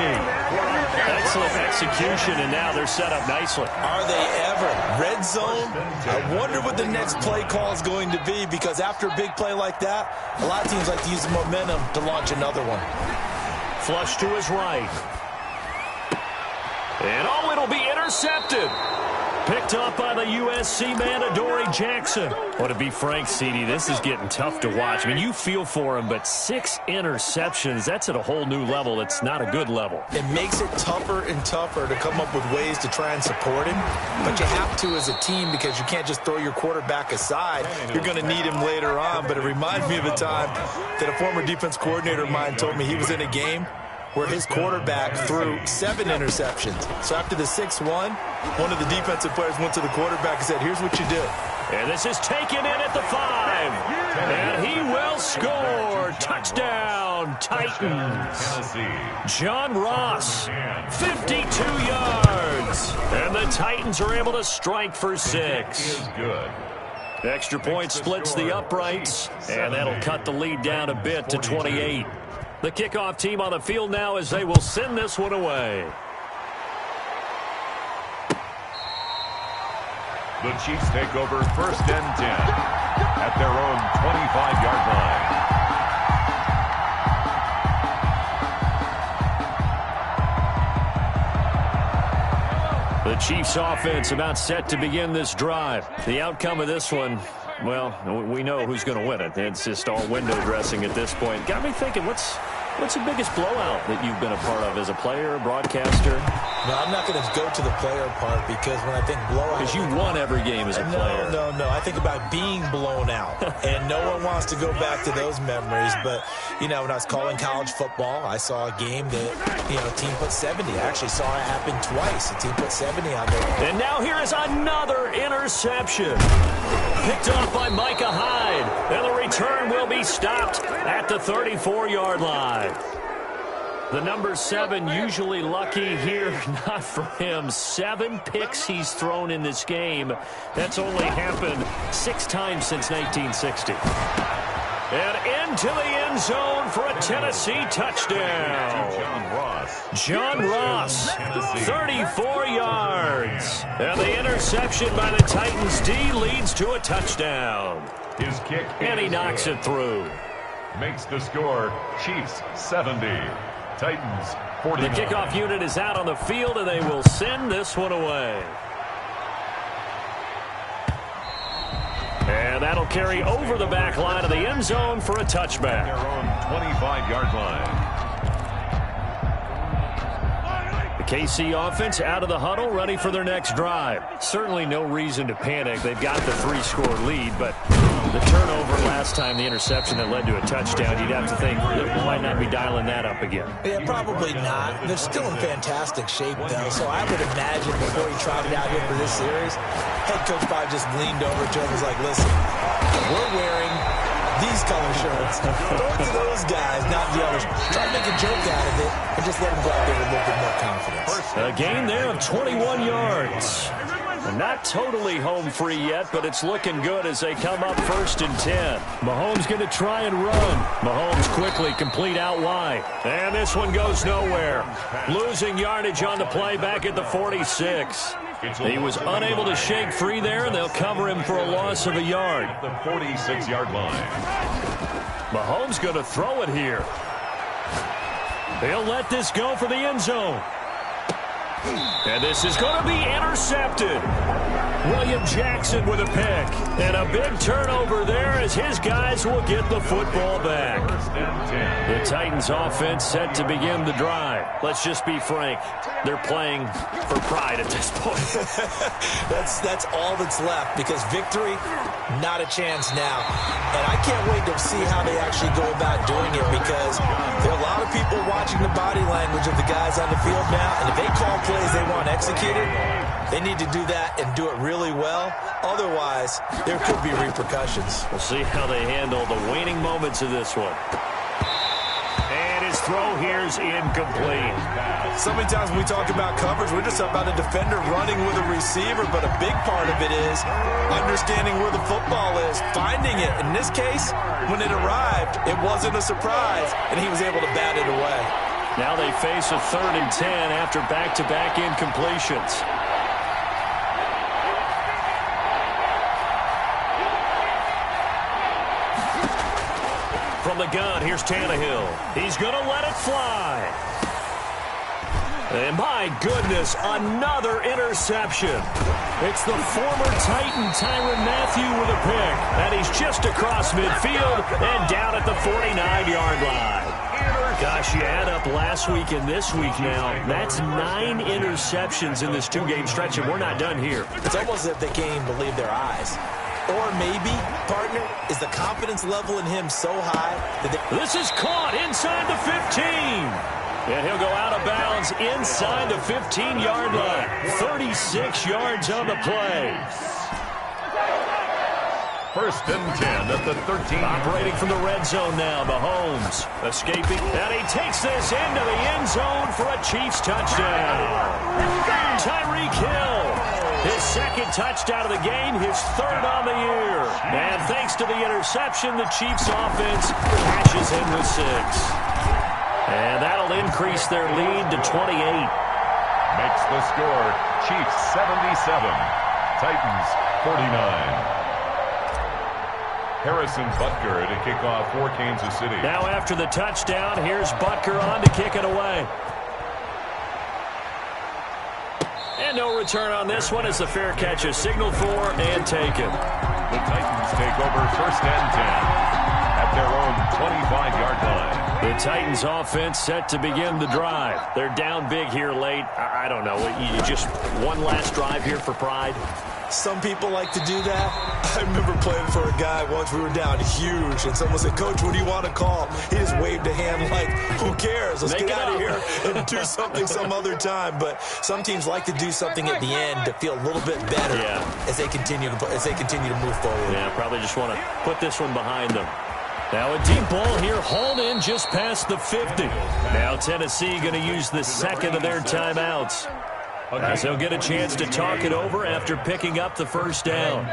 Excellent execution, and now they're set up nicely. Are they ever? Red zone? I wonder what the next play call is going to be, because after a big play like that, a lot of teams like to use the momentum to launch another one. Flush to his right. And it'll be intercepted. Picked up by the USC man, Adoree Jackson. Well, to be frank, CD, this is getting tough to watch. I mean, you feel for him, but 6 interceptions, that's at a whole new level. It's not a good level. It makes it tougher and tougher to come up with ways to try and support him. But you have to as a team because you can't just throw your quarterback aside. You're going to need him later on. But it reminds me of a time that a former defense coordinator of mine told me he was in a game where his quarterback threw 7 interceptions. So after the 6-1, one of the defensive players went to the quarterback and said, here's what you do. And this is taken in at the 5. And he will score. Touchdown, Titans. John Ross, 52 yards. And the Titans are able to strike for 6. Extra point splits the uprights. And that'll cut the lead down a bit to 28. The kickoff team on the field now as they will send this one away. The Chiefs take over 1st and 10 at their own 25-yard line. The Chiefs offense about set to begin this drive. The outcome of this one, well, we know who's going to win it. It's just all window dressing at this point. Got me thinking, what's the biggest blowout that you've been a part of as a player, broadcaster? No, I'm not going to go to the player part because when I think blowout... Because you won every game as a player. No. I think about being blown out. And no one wants to go back to those memories. But, when I was calling college football, I saw a game that, a team put 70. I actually saw it happen twice. A team put 70 on there. And now here is another interception. Picked off by Micah Hyde. And the return will be stopped at the 34-yard line. The number 7 usually lucky here, not for him. 7 picks he's thrown in this game. That's only happened 6 times since 1960. And into the end zone for a Tennessee touchdown. John Ross, 34 yards. And the interception by the Titans D leads to a touchdown. His kick, and he knocks it through. Makes the score Chiefs 70. Titans 49. The kickoff unit is out on the field, and they will send this one away. And that'll carry over the back line of the end zone for a touchback. Their own 25-yard line. The KC offense out of the huddle, ready for their next drive. Certainly no reason to panic. They've got the 3-score lead, but the turnover last time, the interception that led to a touchdown, you'd have to think they might not be dialing that up again. Yeah, probably not. They're still in fantastic shape, though, so I would imagine before he trotted out here for this series, head coach probably just leaned over to him and was like, listen, we're wearing these color shirts. Throw it to those guys, not the others. Try to make a joke out of it and just let them go out there with a little bit more confidence. A gain there of 21 yards. Not totally home free yet, but it's looking good as they come up 1st and 10. Mahomes going to try and run. Mahomes quickly complete out wide. And this one goes nowhere. Losing yardage on the play back at the 46. He was unable to shake free there, and they'll cover him for a loss of a yard. The 46-yard line. Mahomes going to throw it here. They'll let this go for the end zone. And this is going to be intercepted. William Jackson with a pick. And a big turnover there as his guys will get the football back. The Titans offense set to begin the drive. Let's just be frank. They're playing for pride at this point. That's all that's left because victory, not a chance now. And I can't wait to see how they actually go about doing it because there are a lot of people watching the body language of the guys on the field now. And if they call plays they want executed, they need to do that and do it really well. Otherwise, there could be repercussions. We'll see how they handle the waning moments of this one. And his throw here's incomplete. So many times when we talk about coverage, we're just about a defender running with a receiver, but a big part of it is understanding where the football is, finding it. In this case, when it arrived, it wasn't a surprise, and he was able to bat it away. Now they face a 3rd and 10 after back-to-back incompletions. From the gun, here's Tannehill. He's going to let it fly. And my goodness, another interception. It's the former Titan Tyrann Mathieu with a pick. And he's just across midfield and down at the 49-yard line. Gosh, you add up last week and this week now. That's 9 interceptions in this 2-game stretch, and we're not done here. It's almost as if they can't even believe their eyes. Or maybe, partner, is the confidence level in him so high that they... This is caught inside the 15. And he'll go out of bounds inside the 15-yard line. 36 yards on the play. First and 10 at the 13. Operating from the red zone now. Mahomes escaping. And he takes this into the end zone for a Chiefs touchdown. Tyreek Hill. His second touchdown of the game, his third on the year. And thanks to the interception, the Chiefs offense cashes in with 6. And that'll increase their lead to 28. Makes the score Chiefs 77, Titans 49. Harrison Butker to kick off for Kansas City. Now after the touchdown, here's Butker on to kick it away. And no return on this one as the fair catch is signaled for and taken. The Titans take over first and 10 at their own 25-yard line. The Titans offense set to begin the drive. They're down big here late. I don't know. You just one last drive here for pride. Some people like to do that. I remember playing for a guy once. We were down huge, and someone said, "Coach, what do you want to call?" He just waved a hand like, "Who cares? Let's get out of here and do something some other time." But some teams like to do something at the end to feel a little bit better as they continue to move forward. Yeah, probably just want to put this one behind them. Now a deep ball here, hauled in just past the 50. Now Tennessee going to use the second of their timeouts, as they'll get a chance to talk it over after picking up the first down.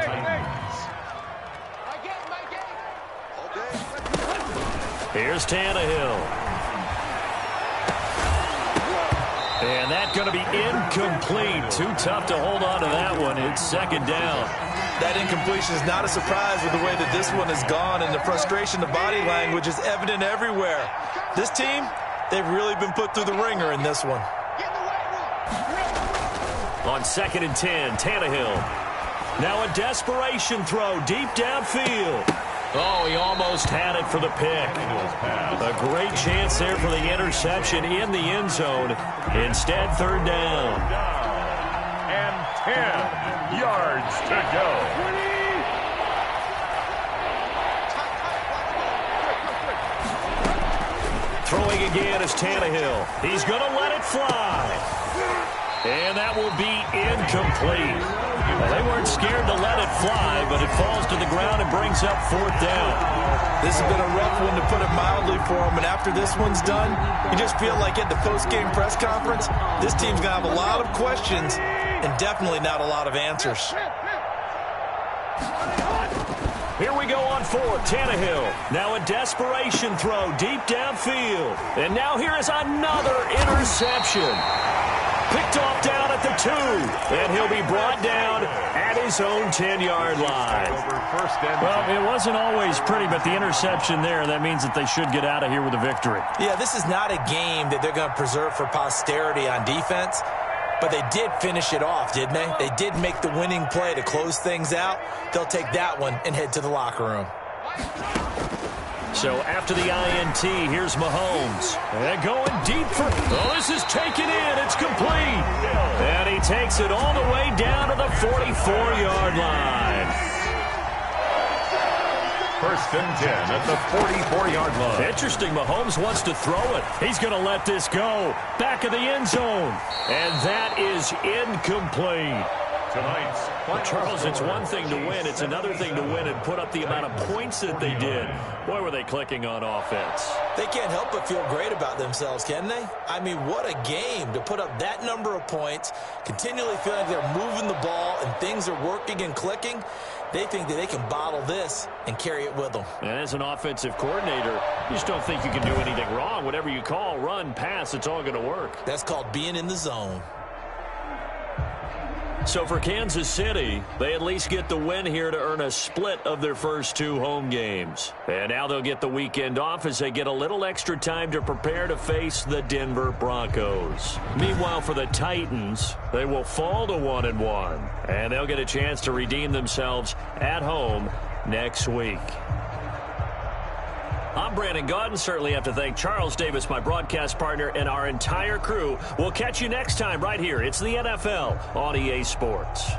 Here's Tannehill. And that's going to be incomplete. Too tough to hold on to that one. It's second down. That incompletion is not a surprise with the way that this one has gone, and the frustration, the body language is evident everywhere. This team, they've really been put through the ringer in this one. On second and 10, Tannehill. Now a desperation throw deep downfield. Oh, he almost had it for the pick. A great chance there for the interception in the end zone. Instead, third down. And 10 yards to go. Throwing again is Tannehill. He's going to let it fly. And that will be incomplete. Well, they weren't scared to let it fly, but it falls to the ground and brings up fourth down. This has been a rough one, to put it mildly, for them. And after this one's done, you just feel like at the post-game press conference, this team's going to have a lot of questions and definitely not a lot of answers. Here we go on fourth. Tannehill. Now a desperation throw deep downfield. And now here is another interception. Picked off down at the 2. And he'll be brought down at his own 10-yard line. Well, it wasn't always pretty, but the interception there, that means that they should get out of here with a victory. Yeah, this is not a game that they're going to preserve for posterity on defense. But they did finish it off, didn't they? They did make the winning play to close things out. They'll take that one and head to the locker room. So after the INT, here's Mahomes. And going deep for... Oh, this is taken in. It's complete. And he takes it all the way down to the 44-yard line. First and 10 at the 44-yard line. Interesting, Mahomes wants to throw it. He's going to let this go. Back of the end zone. And that is incomplete. Tonight's Well, Charles, it's one thing to win. It's another thing to win and put up the amount of points that they did. Boy, were they clicking on offense. They can't help but feel great about themselves, can they? I mean, what a game to put up that number of points, continually feeling they're moving the ball and things are working and clicking. They think that they can bottle this and carry it with them. And as an offensive coordinator, you just don't think you can do anything wrong. Whatever you call, run, pass, it's all going to work. That's called being in the zone. So for Kansas City, they at least get the win here to earn a split of their first 2 home games. And now they'll get the weekend off as they get a little extra time to prepare to face the Denver Broncos. Meanwhile, for the Titans, they will fall to 1-1, and they'll get a chance to redeem themselves at home next week. I'm Brandon Gaudin. Certainly have to thank Charles Davis, my broadcast partner, and our entire crew. We'll catch you next time right here. It's the NFL on EA Sports.